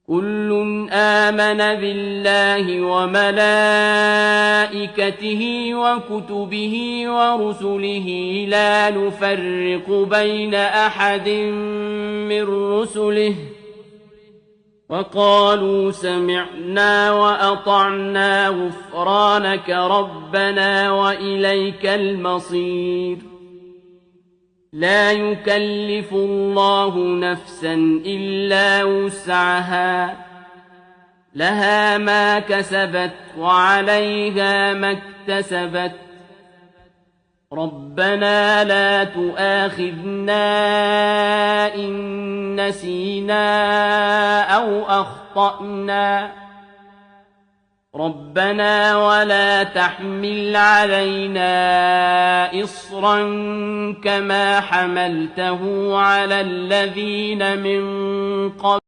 كل آمن بالله وملائكته وكتبه ورسله لا نفرق بين أحد من رسله وقالوا سمعنا وأطعنا غفرانك ربنا وإليك المصير لا يكلف الله نفسا إلا وسعها لها ما كسبت وعليها ما اكتسبت ربنا لا تؤاخذنا إن نسينا أو أخطأنا ربنا ولا تحمل علينا إصرا كما حملته على الذين من قبل